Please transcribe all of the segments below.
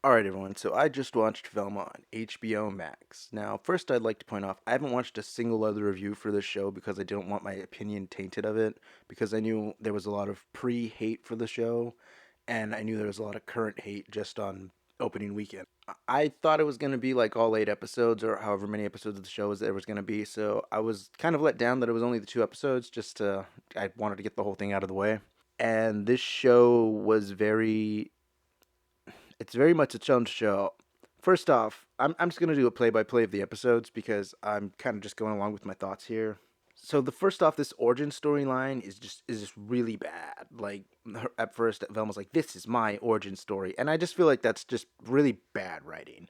Alright, everyone, so I just watched Velma on HBOMax. Now, first I'd like to point off, I haven't watched a single other review for this show because I didn't want my opinion tainted of it, because I knew there was a lot of pre-hate for the show, and I knew there was a lot of current hate just on opening weekend. I thought it was going to be like all 8 episodes, or however many episodes of the show there was going to be, so I was kind of let down that it was only the 2 episodes, I wanted to get the whole thing out of the way. And this show was it's very much its own show. First off, I'm just gonna do a play-by-play of the episodes because I'm kind of just going along with my thoughts here. So the first off, this origin storyline is just really bad. Like at first, Velma's like, "This is my origin story," and I just feel like that's just really bad writing.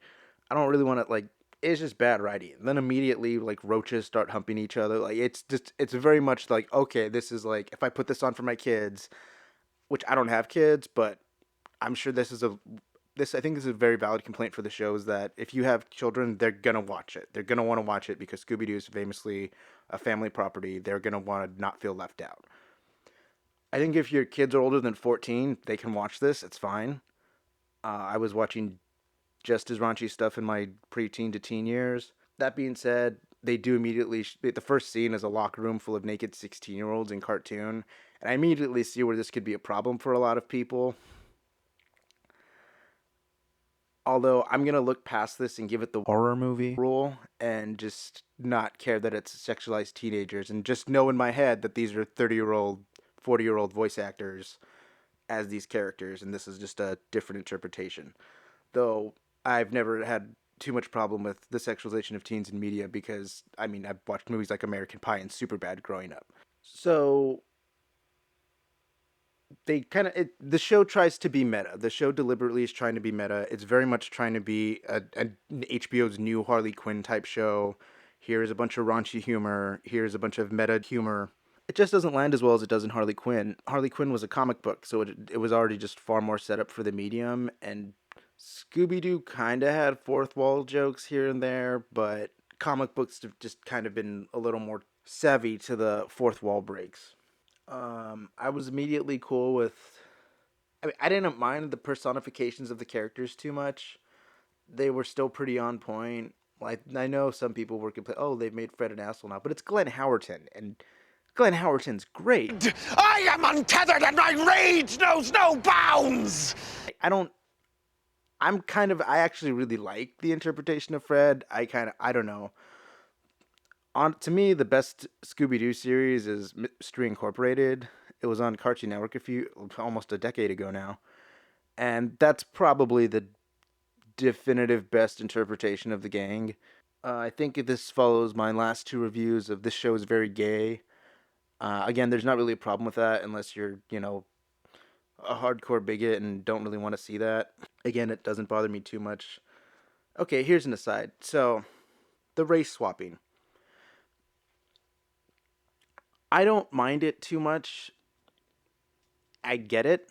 I don't really want to like. It's just bad writing. And then immediately, like roaches start humping each other. Like it's very much like, okay, this is like if I put this on for my kids, which I don't have kids, but I'm sure this I think this is a very valid complaint for the show is that if you have children, they're gonna watch it. They're gonna want to watch it because Scooby Doo is famously a family property. They're gonna want to not feel left out. I think if your kids are older than 14, they can watch this. It's fine. I was watching just as raunchy stuff in my preteen to teen years. That being said, they do immediately. The first scene is a locker room full of naked 16-year-olds in cartoon, and I immediately see where this could be a problem for a lot of people. Although I'm gonna look past this and give it the horror movie rule and just not care that it's sexualized teenagers and just know in my head that these are 30-year-old, 40-year-old voice actors as these characters and this is just a different interpretation. Though I've never had too much problem with the sexualization of teens in media because I mean I've watched movies like American Pie and Superbad growing up. So they kind of the show tries to be meta. The show deliberately is trying to be meta. It's very much trying to be an HBO's new Harley Quinn type show. Here's a bunch of raunchy humor. Here's a bunch of meta humor. It just doesn't land as well as it does in Harley Quinn. Harley Quinn was a comic book, so it was already just far more set up for the medium. And Scooby Doo kind of had fourth wall jokes here and there, but comic books have just kind of been a little more savvy to the fourth wall breaks. I was immediately cool with. I mean, I didn't mind the personifications of the characters too much. They were still pretty on point. Like I know some people were complaining, oh, they've made Fred an asshole now, but it's Glenn Howerton, and Glenn Howerton's great. I am untethered and my rage knows no bounds! I don't. I actually really like the interpretation of Fred. I don't know. To me, the best Scooby Doo series is Mystery Incorporated. It was on Cartoon Network almost a decade ago now, and that's probably the definitive best interpretation of the gang. I think this follows my last two reviews of this show is very gay. Again, there's not really a problem with that unless you're, a hardcore bigot and don't really want to see that. Again, it doesn't bother me too much. Okay, here's an aside. So, the race swapping. I don't mind it too much. I get it.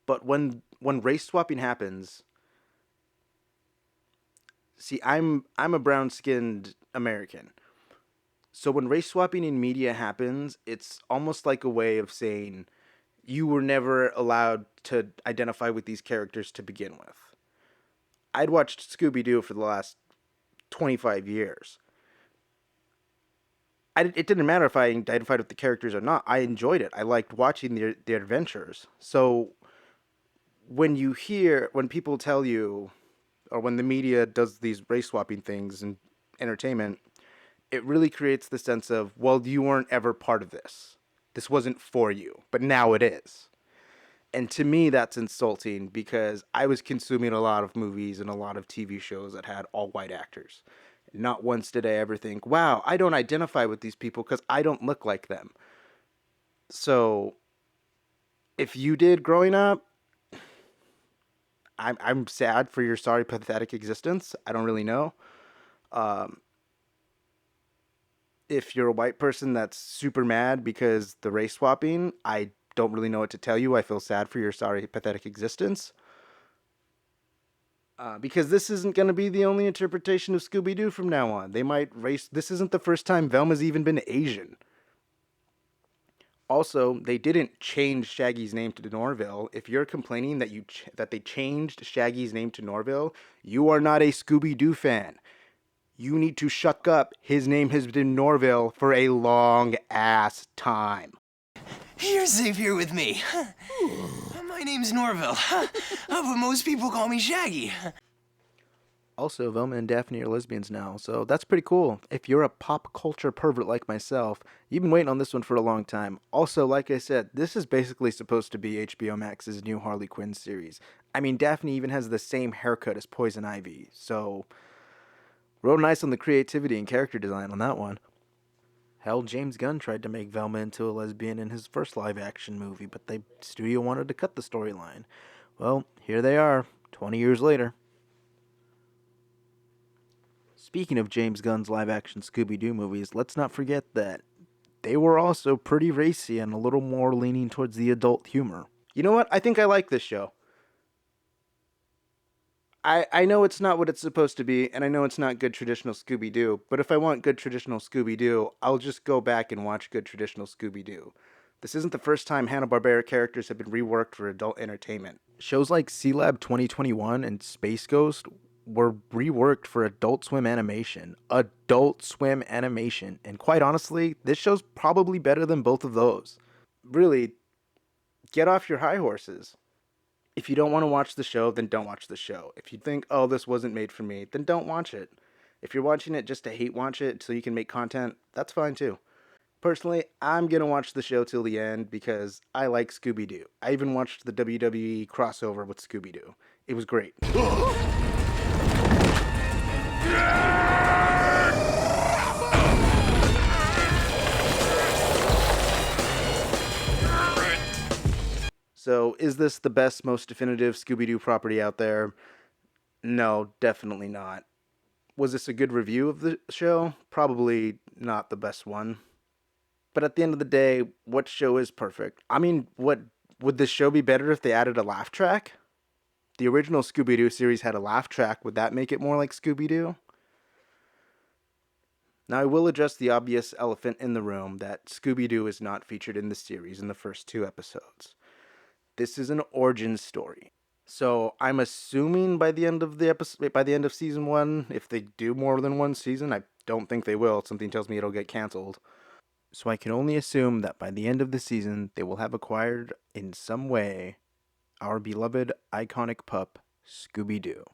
But when race swapping happens, see, I'm a brown-skinned American. So when race swapping in media happens, it's almost like a way of saying you were never allowed to identify with these characters to begin with. I'd watched Scooby Doo for the last 25 years. It didn't matter if I identified with the characters or not. I enjoyed it. I liked watching their adventures. So when people tell you, or when the media does these race swapping things in entertainment, it really creates the sense of, well, you weren't ever part of this. This wasn't for you, but now it is. And to me, that's insulting because I was consuming a lot of movies and a lot of TV shows that had all white actors. Not once did I ever think, wow, I don't identify with these people because I don't look like them. So, if you did growing up, I'm sad for your sorry, pathetic existence. I don't really know. Um, if you're a white person that's super mad because the race swapping, I don't really know what to tell you. I feel sad for your sorry, pathetic existence. Because this isn't going to be the only interpretation of Scooby Doo from now on. They might race. This isn't the first time Velma's even been Asian. Also, they didn't change Shaggy's name to Norville. If you're complaining that that they changed Shaggy's name to Norville, you are not a Scooby Doo fan. You need to shut up. His name has been Norville for a long ass time. You're safe here with me. My name's Norville, but most people call me Shaggy. Also, Velma and Daphne are lesbians now, so that's pretty cool. If you're a pop culture pervert like myself, you've been waiting on this one for a long time. Also, like I said, this is basically supposed to be HBOMax's new Harley Quinn series. I mean, Daphne even has the same haircut as Poison Ivy, so real nice on the creativity and character design on that one. Hell, James Gunn tried to make Velma into a lesbian in his first live-action movie, but the studio wanted to cut the storyline. Well, here they are, 20 years later. Speaking of James Gunn's live-action Scooby-Doo movies, let's not forget that they were also pretty racy and a little more leaning towards the adult humor. You know what? I think I like this show. I know it's not what it's supposed to be, and I know it's not good traditional Scooby-Doo, but if I want good traditional Scooby-Doo, I'll just go back and watch good traditional Scooby-Doo. This isn't the first time Hanna-Barbera characters have been reworked for adult entertainment. Shows like C-Lab 2021 and Space Ghost were reworked for Adult Swim animation. Adult Swim animation. And quite honestly, this show's probably better than both of those. Really, get off your high horses. If you don't want to watch the show, then don't watch the show. If you think, oh, this wasn't made for me, then don't watch it. If you're watching it just to hate watch it so you can make content, that's fine too. Personally, I'm going to watch the show till the end because I like Scooby-Doo. I even watched the WWE crossover with Scooby-Doo. It was great. So, is this the best, most definitive Scooby-Doo property out there? No, definitely not. Was this a good review of the show? Probably not the best one. But at the end of the day, what show is perfect? I mean, what would this show be better if they added a laugh track? The original Scooby-Doo series had a laugh track. Would that make it more like Scooby-Doo? Now, I will address the obvious elephant in the room that Scooby-Doo is not featured in the series in the first 2 episodes. This is an origin story. So I'm assuming by the end of the episode, by the end of season 1, if they do more than one season, I don't think they will. Something tells me it'll get canceled. So I can only assume that by the end of the season, they will have acquired in some way our beloved iconic pup, Scooby-Doo.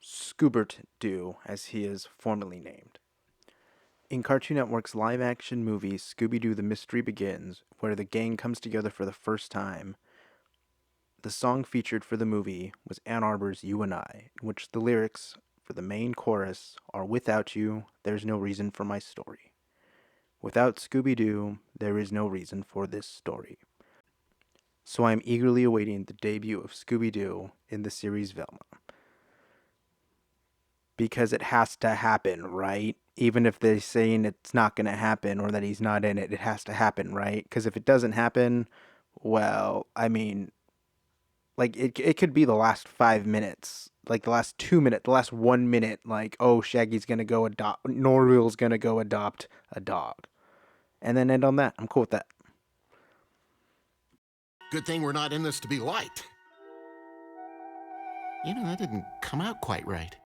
Scoobert Doo, as he is formally named. In Cartoon Network's live-action movie Scooby-Doo The Mystery Begins, where the gang comes together for the first time, the song featured for the movie was Ann Arbor's You and I, in which the lyrics for the main chorus are "Without you, there's no reason for my story. Without Scooby-Doo, there is no reason for this story." So I am eagerly awaiting the debut of Scooby-Doo in the series Velma. Because it has to happen, right? Even if they're saying it's not going to happen or that he's not in it, it has to happen, right? Because if it doesn't happen, well, I mean, like it could be the last 5 minutes, like the last 2 minutes, the last 1 minute, like, oh, Shaggy's gonna go adopt, Norville's gonna go adopt a dog, and then end on that. I'm cool with that. Good thing we're not in this to be liked. That didn't come out quite right.